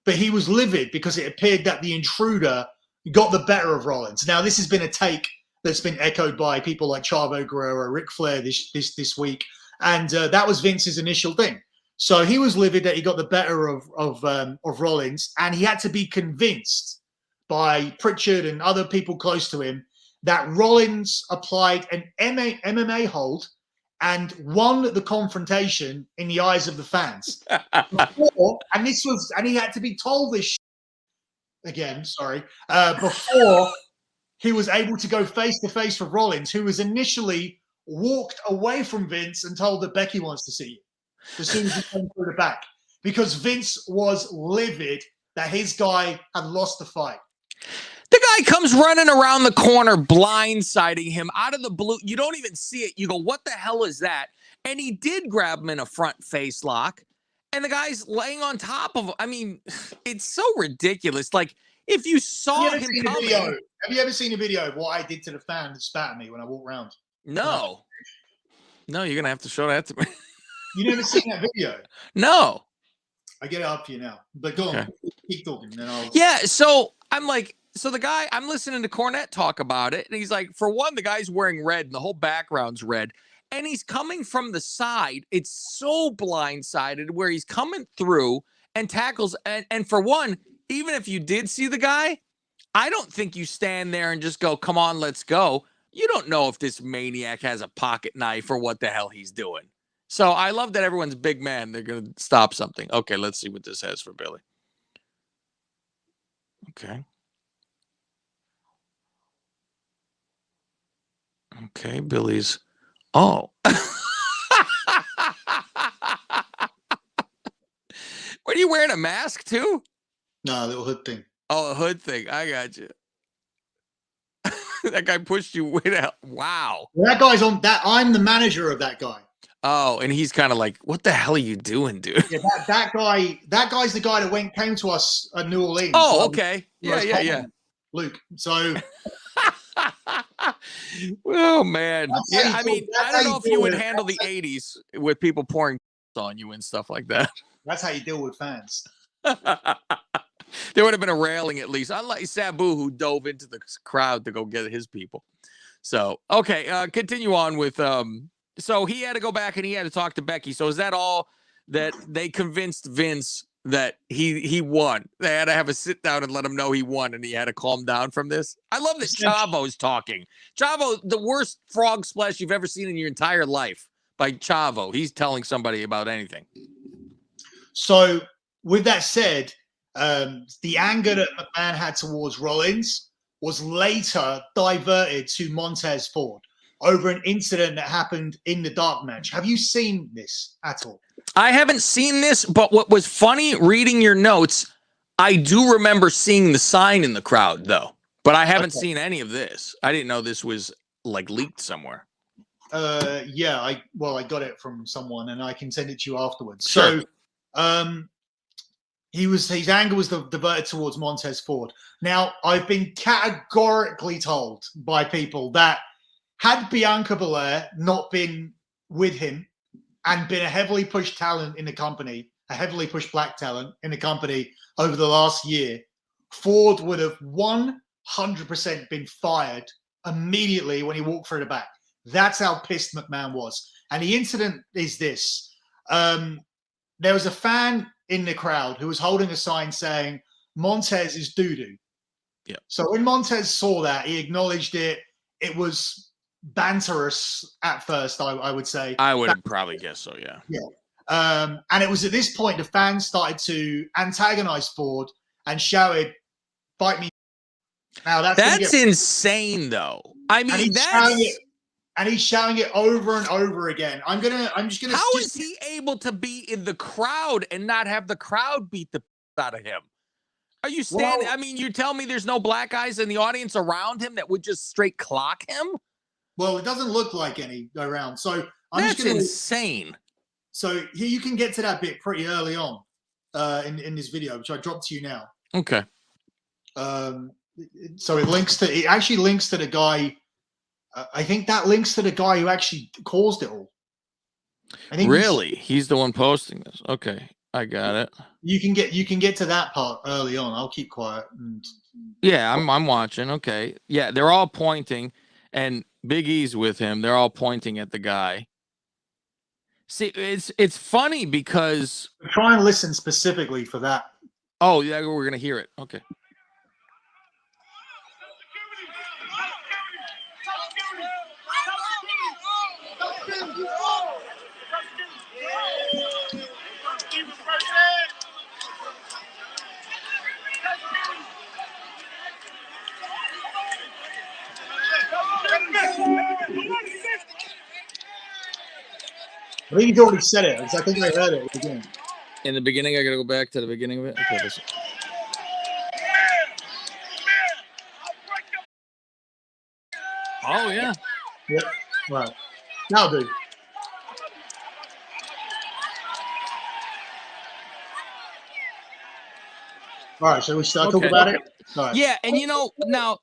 [SPEAKER 2] but he was livid because it appeared that the intruder got the better of Rollins. Now, this has been a take that's been echoed by people like Chavo Guerrero, Ric Flair this week, and that was Vince's initial thing. So he was livid that he got the better of Rollins, and he had to be convinced by Pritchard and other people close to him that Rollins applied an MMA hold and won the confrontation in the eyes of the fans. And he had to be told this again. Sorry, before he was able to go face to face with Rollins, who was initially walked away from Vince and told that Becky wants to see you as soon as he came through the back, because Vince was livid that his guy had lost the fight.
[SPEAKER 1] The guy comes running around the corner, blindsiding him out of the blue. You don't even see it. You go, what the hell is that? And he did grab him in a front face lock. And the guy's laying on top of him. I mean, it's so ridiculous. Like, if you saw him coming.
[SPEAKER 2] Have you ever seen a video of what I did to the fan that spat at me when I walked around?
[SPEAKER 1] No. No, you're going to have to show that to me.
[SPEAKER 2] You never seen that video?
[SPEAKER 1] No.
[SPEAKER 2] I get it up for you now. But go on. Keep talking. Then
[SPEAKER 1] Yeah, so I'm like, so the guy, I'm listening to Cornette talk about it, and he's like, for one, the guy's wearing red, and the whole background's red, and he's coming from the side. It's so blindsided where he's coming through and tackles, and for one, even if you did see the guy, I don't think you stand there and just go, come on, let's go. You don't know if this maniac has a pocket knife or what the hell he's doing. So I love that everyone's big man. They're going to stop something. Okay, let's see what this has for Billy. Okay. Okay, Billy's. Oh. What, are you wearing a mask too?
[SPEAKER 2] No, a little hood thing.
[SPEAKER 1] Oh, a hood thing. I got you. That guy pushed you way down. Wow.
[SPEAKER 2] Well, that guy's on that. I'm the manager of that guy.
[SPEAKER 1] Oh, and he's kind of like, what the hell are you doing, dude?
[SPEAKER 2] Yeah, that guy's the guy that came to us at New Orleans.
[SPEAKER 1] Oh, okay. Yeah.
[SPEAKER 2] Luke. So.
[SPEAKER 1] Oh man. Yeah, I mean, I don't know if you would handle the 80s with people pouring on you and stuff like that.
[SPEAKER 2] That's how you deal with fans.
[SPEAKER 1] There would have been a railing at least, unlike Sabu, who dove into the crowd to go get his people. So, okay, continue on with so he had to go back and he had to talk to Becky. So is that all that they convinced Vince that he won? They had to have a sit down and let him know he won, and he had to calm down from this. I love that Chavo's talking. Chavo, the worst frog splash you've ever seen in your entire life by Chavo. He's telling somebody about anything.
[SPEAKER 2] So with that said, the anger that McMahon had towards Rollins was later diverted to Montez Ford over an incident that happened in the dark match. Have you seen this at all?
[SPEAKER 1] I haven't seen this, but what was funny reading your notes, I do remember seeing the sign in the crowd, though. But I haven't seen any of this. I didn't know this was like leaked somewhere.
[SPEAKER 2] Yeah, I got it from someone, and I can send it to you afterwards.
[SPEAKER 1] Sure.
[SPEAKER 2] So, his anger was diverted towards Montez Ford. Now, I've been categorically told by people that had Bianca Belair not been with him and been a heavily pushed talent in the company, a heavily pushed black talent in the company over the last year, Ford would have 100% been fired immediately when he walked through the back. That's how pissed McMahon was. And the incident is this. There was a fan in the crowd who was holding a sign saying, Montez is doo-doo.
[SPEAKER 1] Yeah.
[SPEAKER 2] So when Montez saw that, he acknowledged it. It was banterous at first, I would say.
[SPEAKER 1] I would probably guess so, yeah.
[SPEAKER 2] Yeah. And it was at this point the fans started to antagonize Ford and shouted, "Fight me!" Now that's
[SPEAKER 1] insane, though. I mean,
[SPEAKER 2] he's shouting it over and over again. I'm just gonna.
[SPEAKER 1] How is he able to be in the crowd and not have the crowd beat the out of him? Are you standing? I mean, you tell me there's no black guys in the audience around him that would just straight clock him?
[SPEAKER 2] Well, it doesn't look like any around. So
[SPEAKER 1] that's insane.
[SPEAKER 2] So here you can get to that bit pretty early on in this video, which I dropped to you now.
[SPEAKER 1] Okay.
[SPEAKER 2] So it actually links to the guy. I think that links to the guy who actually caused it all. I think
[SPEAKER 1] really, he's the one posting this. Okay, I got it.
[SPEAKER 2] You can get to that part early on. I'll keep quiet.
[SPEAKER 1] Yeah, I'm watching. Okay, yeah, they're all pointing, and Big E's with him. They're all pointing at the guy. See, it's funny because
[SPEAKER 2] try and listen specifically for that.
[SPEAKER 1] Oh yeah, we're gonna hear it. Okay.
[SPEAKER 2] I think you already said it. I think I heard it again.
[SPEAKER 1] In the beginning, I gotta go back to the beginning of it. Okay, listen. Oh, yeah.
[SPEAKER 2] Yep. Right. That'll do. All right, so we start talking about it. All right.
[SPEAKER 1] Yeah, and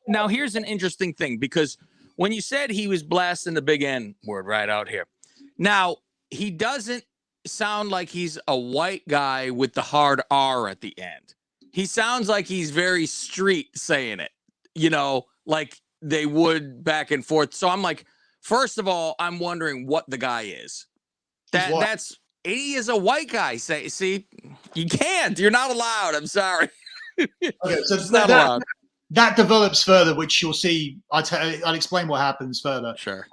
[SPEAKER 1] now here's an interesting thing, because when you said he was blasting the big N word right out here, now he doesn't sound like he's a white guy with the hard R at the end. He sounds like he's very street saying it, like they would back and forth. So I'm like, first of all, I'm wondering what the guy is. He is a white guy. See, you can't. You're not allowed. I'm sorry.
[SPEAKER 2] Okay, so that develops further, which you'll see. I'll explain what happens further.
[SPEAKER 1] Sure.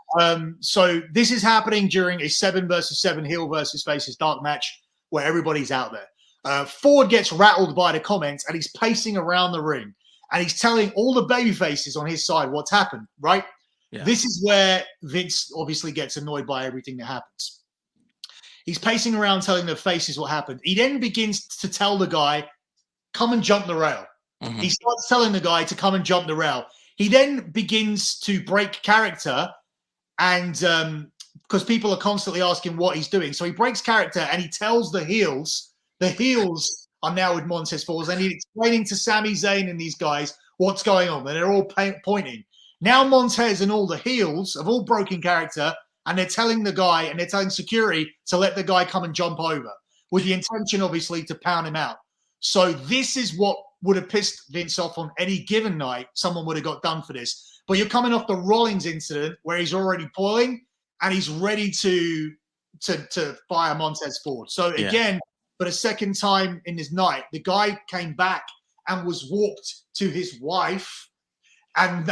[SPEAKER 2] So this is happening during a 7 versus 7 heel versus faces dark match where everybody's out there. Ford gets rattled by the comments and he's pacing around the ring and he's telling all the baby faces on his side what's happened, right? Yeah. This is where Vince obviously gets annoyed by everything that happens. He's pacing around telling the faces what happened. He then begins to tell the guy, come and jump the rail. Mm-hmm. He starts telling the guy to come and jump the rail. He then begins to break character, and because people are constantly asking what he's doing. So he breaks character and he tells the heels are now with Montez Ford, and he's explaining to Sami Zayn and these guys what's going on. And they're all pointing. Now Montez and all the heels have all broken character, and they're telling the guy and they're telling security to let the guy come and jump over with the intention, obviously, to pound him out. So this is what would have pissed Vince off on any given night. Someone would have got done for this. But you're coming off the Rollins incident where he's already boiling and he's ready to fire Montez Ford. So again, for the second time in this night, the guy came back and was walked to his wife and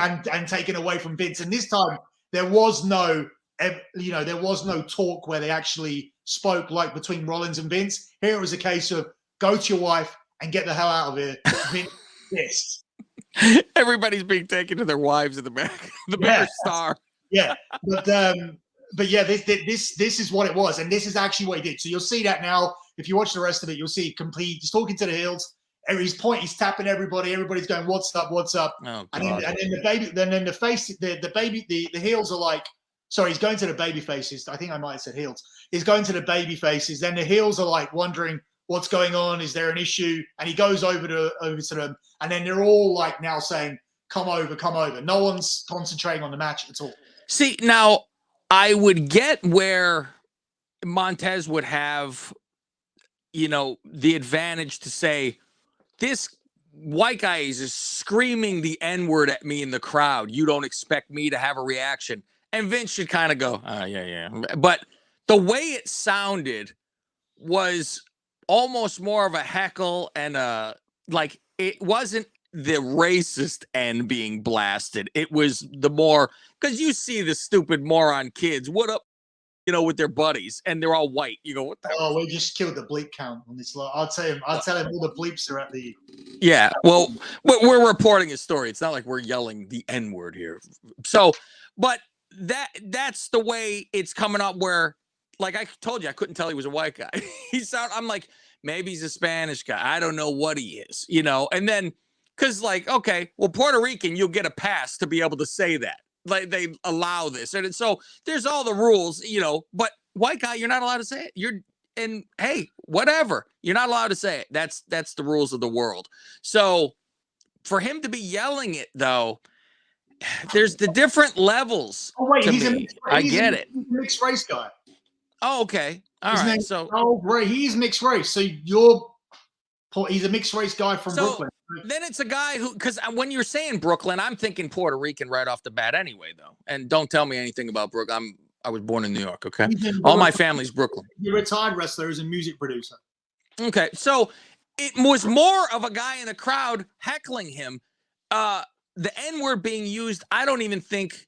[SPEAKER 2] taken away from Vince. And this time there was no talk where they actually spoke like between Rollins and Vince. Here it was a case of go to your wife and get the hell out of here. Vince pissed.
[SPEAKER 1] Everybody's being taken to their wives in the back. The bigger star.
[SPEAKER 2] Yeah, but yeah, this is what it was, and this is actually what he did. So you'll see that now. If you watch the rest of it, you'll see complete. He's talking to the heels. He's tapping everybody. Everybody's going, "What's up? What's up?"
[SPEAKER 1] Oh,
[SPEAKER 2] and then the heels are like, sorry, he's going to the baby faces. I think I might have said heels. He's going to the baby faces. Then the heels are like wondering what's going on. Is there an issue? And he goes over to them, and then they're all like now saying, "Come over, come over." No one's concentrating on the match at all.
[SPEAKER 1] See, now I would get where Montez would have, the advantage to say, this white guy is just screaming the N-word at me in the crowd. You don't expect me to have a reaction. And Vince should kind of go, yeah. But the way it sounded was almost more of a heckle and it wasn't the racist end being blasted. It was the more, because you see the stupid moron kids, what up, with their buddies, and they're all white. You go, what the hell?
[SPEAKER 2] Oh, we just killed the bleep count on this. I'll tell him all the bleeps are at the.
[SPEAKER 1] Yeah, well, we're reporting a story. It's not like we're yelling the N-word here. So, but that's the way it's coming up where, like I told you, I couldn't tell he was a white guy. I'm like, maybe he's a Spanish guy. I don't know what he is, and then, because okay, well, Puerto Rican, you'll get a pass to be able to say that. Like they allow this. And so there's all the rules, but white guy, you're not allowed to say it. And hey, whatever. You're not allowed to say it. That's the rules of the world. So for him to be yelling it though, there's the different levels.
[SPEAKER 2] Oh, wait,
[SPEAKER 1] I get it.
[SPEAKER 2] He's a mixed race guy.
[SPEAKER 1] Oh, okay. All right. So
[SPEAKER 2] great. He's mixed race. So he's a mixed race guy from Brooklyn.
[SPEAKER 1] Then it's a guy who, because when you're saying Brooklyn, I'm thinking Puerto Rican right off the bat anyway, though. And don't tell me anything about Brooklyn. I was born in New York, okay? All my family's Brooklyn.
[SPEAKER 2] You're a retired wrestler who's a music producer.
[SPEAKER 1] Okay, so it was more of a guy in the crowd heckling him. The N-word being used, I don't even think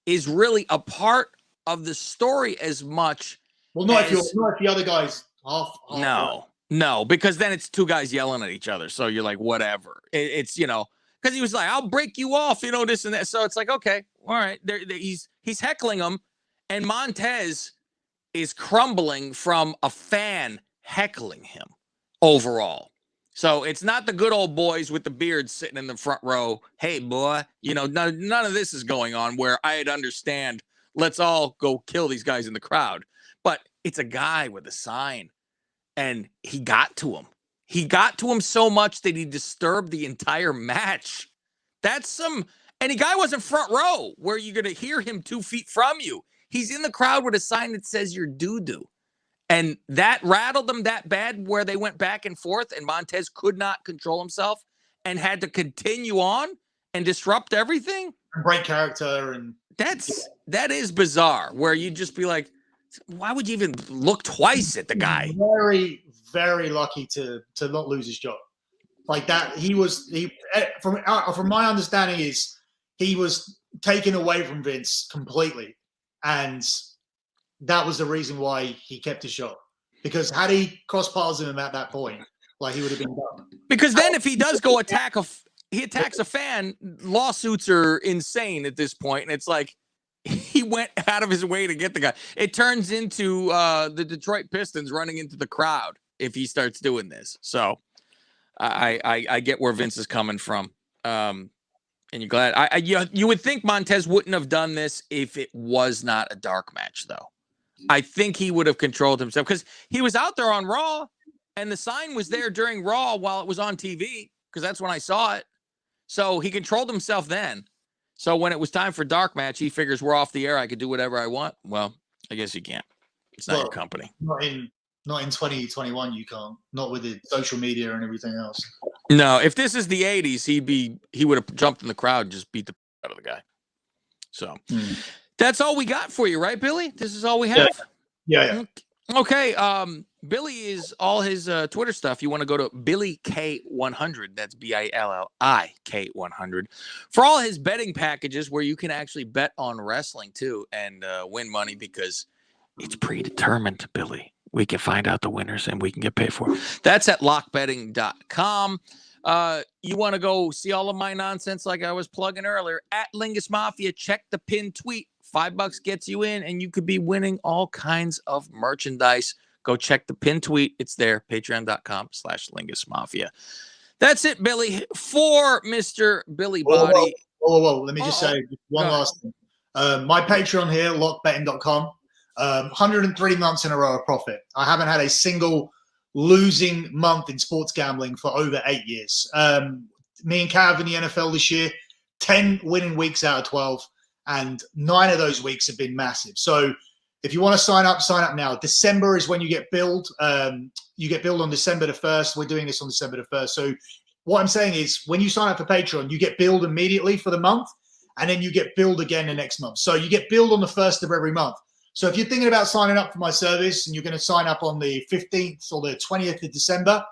[SPEAKER 1] is really a part of the story as much.
[SPEAKER 2] Well, not if the other guy's off.
[SPEAKER 1] No, because then it's two guys yelling at each other. So you're like, whatever. It's, because he was like, I'll break you off, this and that. So it's like, okay, all right. He's heckling him. And Montez is crumbling from a fan heckling him overall. So it's not the good old boys with the beards sitting in the front row. Hey, boy, none of this is going on where I'd understand. Let's all go kill these guys in the crowd. But it's a guy with a sign, and he got to him. He got to him so much that he disturbed the entire match. And the guy wasn't front row where you're going to hear him 2 feet from you. He's in the crowd with a sign that says you're doo-doo. And that rattled them that bad where they went back and forth and Montez could not control himself and had to continue on and disrupt everything.
[SPEAKER 2] Break character. And
[SPEAKER 1] that is bizarre where you'd just be like, why would you even look twice at the guy?
[SPEAKER 2] Very, very lucky to not lose his job. Like that, from my understanding is he was taken away from Vince completely. And that was the reason why he kept his job. Because had he crossed paths with him at that point, like he would have been done.
[SPEAKER 1] Because then if he does go he attacks a fan, lawsuits are insane at this point. And it's like, he went out of his way to get the guy. It turns into the Detroit Pistons running into the crowd if he starts doing this. So I get where Vince is coming from. And you're glad. You would think Montez wouldn't have done this if it was not a dark match, though. I think he would have controlled himself because he was out there on Raw and the sign was there during Raw while it was on TV because that's when I saw it. So he controlled himself then. So when it was time for dark match, he figures we're off the air. I could do whatever I want. Well, I guess you can't. It's not your company.
[SPEAKER 2] Not in 2021, you can't. Not with the social media and everything else.
[SPEAKER 1] No, if this is the 80s, he would have jumped in the crowd and just beat the out of the guy. So that's all we got for you, right, Billy? This is all we have?
[SPEAKER 2] Yeah.
[SPEAKER 1] Okay. Billy is all his Twitter stuff. You want to go to Billy K100. That's BILLI K100 for all his betting packages where you can actually bet on wrestling too and win money because it's predetermined, Billy. We can find out the winners and we can get paid for it. That's at lockbetting.com. You want to go see all of my nonsense like I was plugging earlier at Lingus Mafia. Check the pinned tweet. $5 gets you in and you could be winning all kinds of merchandise. Go check the pinned tweet. It's there. Patreon.com/Lingus Mafia. That's it, Billy. For Mr. Billy Body.
[SPEAKER 2] Whoa. Let me just say one last thing. My Patreon here, lockbetting.com. 103 months in a row of profit. I haven't had a single losing month in sports gambling for over 8 years. Me and Cav in the NFL this year, 10 winning weeks out of 12, and 9 of those weeks have been massive. So if you want to sign up now. December is when you get billed. You get billed on December the 1st. We're doing this on December the 1st. So what I'm saying is when you sign up for Patreon, you get billed immediately for the month, and then you get billed again the next month. So you get billed on the 1st of every month. So if you're thinking about signing up for my service and you're going to sign up on the 15th or the 20th of December,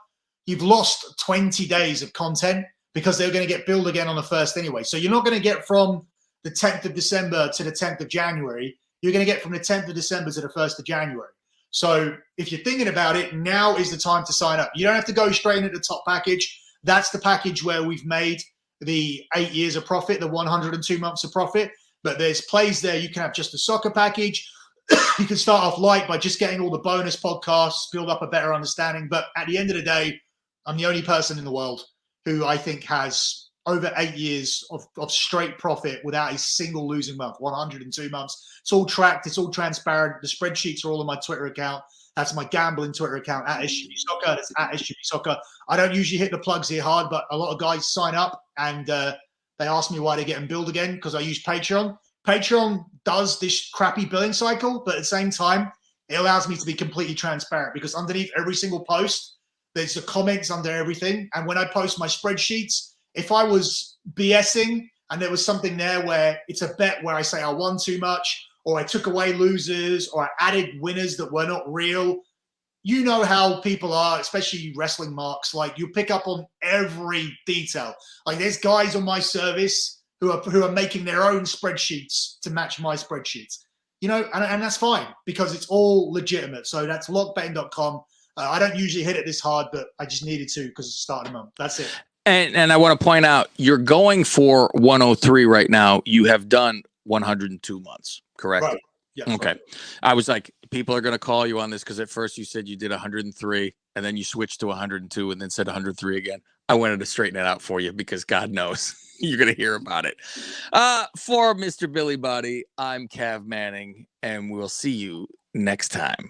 [SPEAKER 2] you've lost 20 days of content because they're going to get billed again on the 1st anyway. So you're not going to get from the 10th of December to the 10th of January. You're going to get from the 10th of December to the 1st of January. So if you're thinking about it, now is the time to sign up. You don't have to go straight into the top package. That's the package where we've made the 8 years of profit, the 102 months of profit. But there's plays there. You can have just the soccer package. You can start off light by just getting all the bonus podcasts, build up a better understanding. But at the end of the day, I'm the only person in the world who I think has over 8 years of straight profit without a single losing month, 102 months. It's all tracked. It's all transparent. The spreadsheets are all on my Twitter account. That's my gambling Twitter account, at SGP Soccer. It's at SGP Soccer. I don't usually hit the plugs here hard, but a lot of guys sign up and they ask me why they get them billed again because I use Patreon. Patreon does this crappy billing cycle, but at the same time, it allows me to be completely transparent because underneath every single post, there's the comments under everything. And when I post my spreadsheets, if I was BSing and there was something there where it's a bet where I say I won too much or I took away losers or I added winners that were not real, you know how people are, especially wrestling marks. Like you pick up on every detail. Like there's guys on my service who are making their own spreadsheets to match my spreadsheets, and that's fine because it's all legitimate. So that's lockbetting.com. I don't usually hit it this hard, but I just needed to because it's the start of the month. That's it.
[SPEAKER 1] And I want to point out, you're going for 103 right now. You have done 102 months, correct?
[SPEAKER 2] Right. Yeah.
[SPEAKER 1] Okay. Right. I was like, people are going to call you on this because at first you said you did 103. and then you switched to 102 and then said 103 again. I wanted to straighten it out for you because God knows you're going to hear about it. For Mr. Billy Buddy, I'm Cav Manning, and we'll see you next time.